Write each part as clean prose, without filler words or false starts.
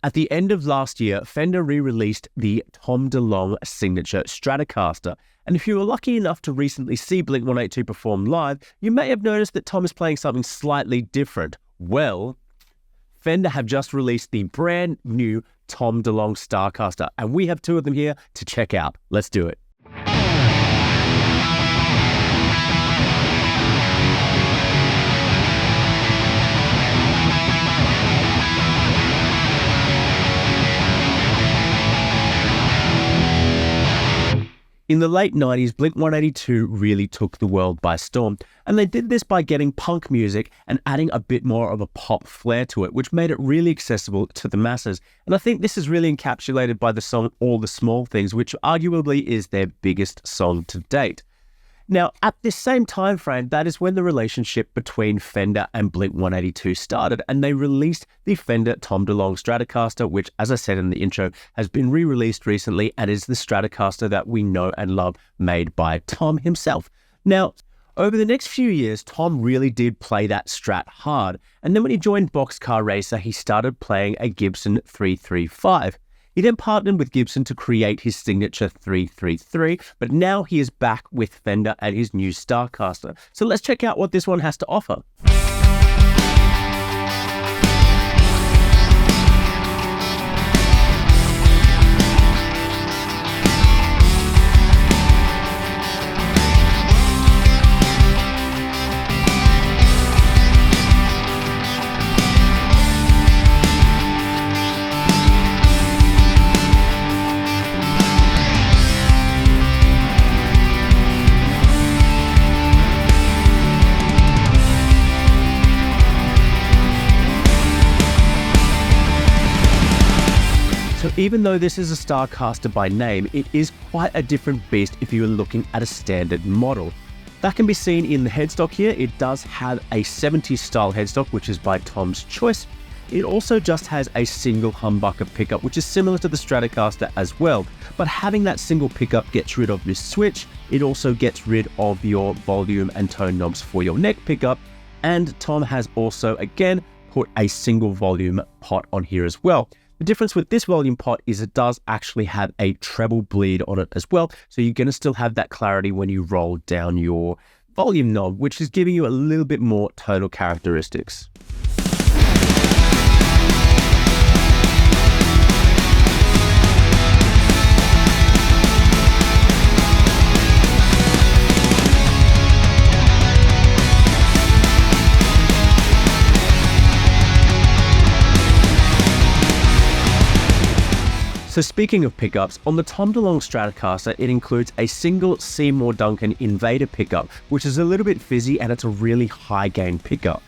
At the end of last year, Fender re-released the TomDelonge signature Stratocaster. And if you were lucky enough to recently see Blink-182 perform live, you may have noticed that Tom is playing something slightly different. Well, Fender have just released the brand new TomDelonge Starcaster, and we have two of them here to check out. Let's do it. In the late 90s, Blink-182 really took the world by storm, and they did this by getting punk music and adding a bit more of a pop flair to it, which made it really accessible to the masses. And I think this is really encapsulated by the song All the Small Things, which arguably is their biggest song to date. Now, at this same time frame, that is when the relationship between Fender and Blink-182 started, and they released the Fender TomDelonge Stratocaster, which, as I said in the intro, has been re-released recently and is the Stratocaster that we know and love, made by Tom himself. Now, over the next few years, Tom really did play that Strat hard, and then when he joined Boxcar Racer, he started playing a Gibson 335. He then partnered with Gibson to create his signature 333, but now he is back with Fender and his new Starcaster. So let's check out what this one has to offer. So even though this is a Starcaster by name, it is quite a different beast if you are looking at a standard model. That can be seen in the headstock here. It does have a 70s style headstock, which is by Tom's choice. It also just has a single humbucker pickup, which is similar to the Stratocaster as well. But having that single pickup gets rid of this switch. It also gets rid of your volume and tone knobs for your neck pickup. And Tom has also, again, put a single volume pot on here as well. The difference with this volume pot is it does actually have a treble bleed on it as well, so you're going to still have that clarity when you roll down your volume knob, which is giving you a little bit more tonal characteristics. So speaking of pickups, on the TomDelonge Stratocaster, it includes a single Seymour Duncan Invader pickup, which is a little bit fizzy and it's a really high gain pickup.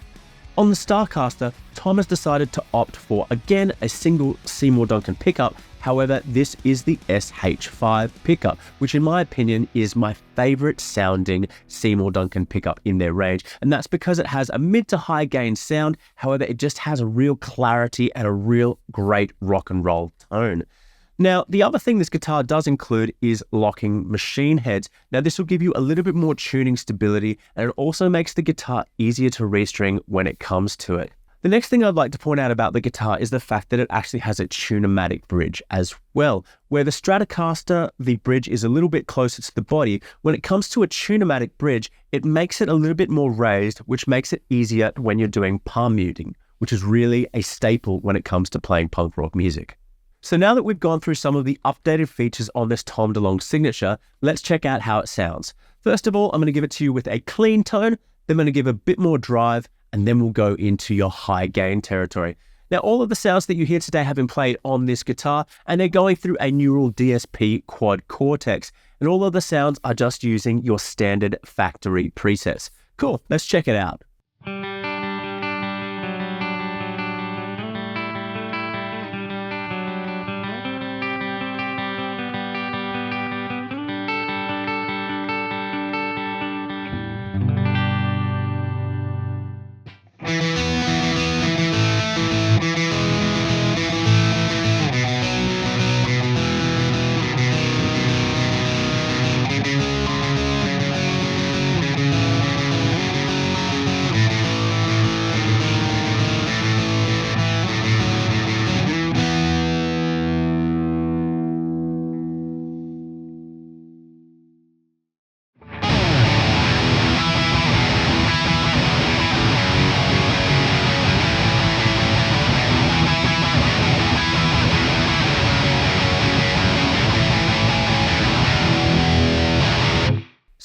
On the Starcaster, Tom has decided to opt for, again, a single Seymour Duncan pickup. However, this is the SH5 pickup, which in my opinion is my favorite sounding Seymour Duncan pickup in their range. And that's because it has a mid to high gain sound. However, it just has a real clarity and a real great rock and roll tone. Now, the other thing this guitar does include is locking machine heads. Now, this will give you a little bit more tuning stability, and it also makes the guitar easier to restring when it comes to it. The next thing I'd like to point out about the guitar is the fact that it actually has a tune-o-matic bridge as well. Where the Stratocaster, the bridge is a little bit closer to the body. When it comes to a tune-o-matic bridge, it makes it a little bit more raised, which makes it easier when you're doing palm muting, which is really a staple when it comes to playing punk rock music. So now that we've gone through some of the updated features on this TomDelonge signature, let's check out how it sounds. First of all, I'm going to give it to you with a clean tone, then I'm going to give a bit more drive, and then we'll go into your high gain territory. Now, all of the sounds that you hear today have been played on this guitar, and they're going through a neural DSP quad cortex, and all of the sounds are just using your standard factory presets. Cool, let's check it out.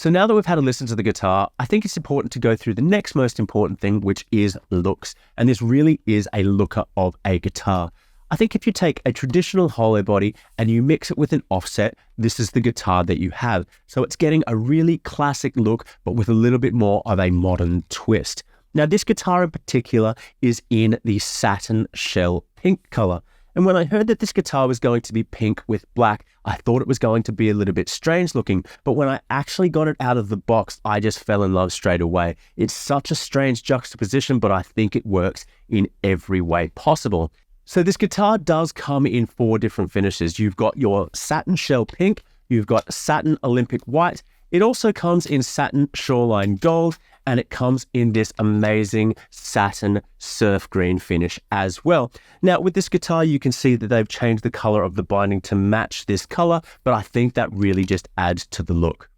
So now that we've had a listen to the guitar, I think it's important to go through the next most important thing, which is looks. And this really is a looker of a guitar. I think if you take a traditional hollow body and you mix it with an offset, this is the guitar that you have. So it's getting a really classic look, but with a little bit more of a modern twist. Now this guitar in particular is in the satin shell pink color. And when I heard that this guitar was going to be pink with black, I thought it was going to be a little bit strange looking, but when I actually got it out of the box, I just fell in love straight away. It's such a strange juxtaposition, but I think it works in every way possible. So this guitar does come in 4 different finishes. You've got your satin shell pink, you've got satin Olympic white, it also comes in satin shoreline gold, and it comes in this amazing satin surf green finish as well. Now with this guitar, you can see that they've changed the color of the binding to match this color, but I think that really just adds to the look.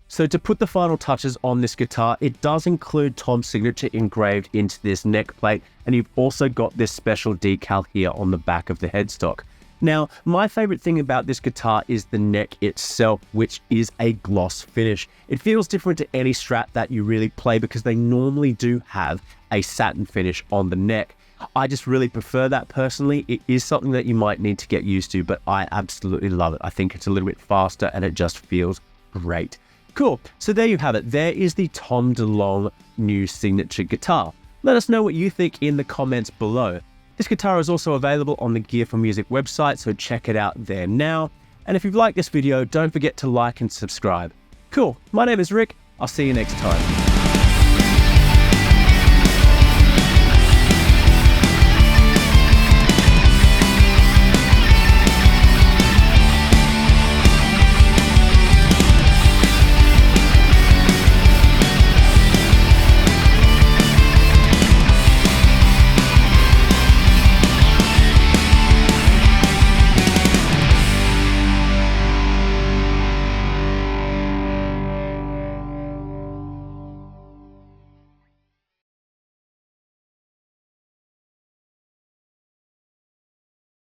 So to put the final touches on this guitar, it does include Tom's signature engraved into this neck plate, and you've also got this special decal here on the back of the headstock. Now, my favorite thing about this guitar is the neck itself, which is a gloss finish. It feels different to any Strat that you really play because they normally do have a satin finish on the neck. I just really prefer that personally. It is something that you might need to get used to, but I absolutely love it. I think it's a little bit faster and it just feels great. Cool, so there you have it. There is the Tom DeLonge new signature guitar. Let us know what you think in the comments below. This guitar is also available on the Gear4music website, so check it out there now. And if you've liked this video, don't forget to like and subscribe. Cool, my name is Rick, I'll see you next time.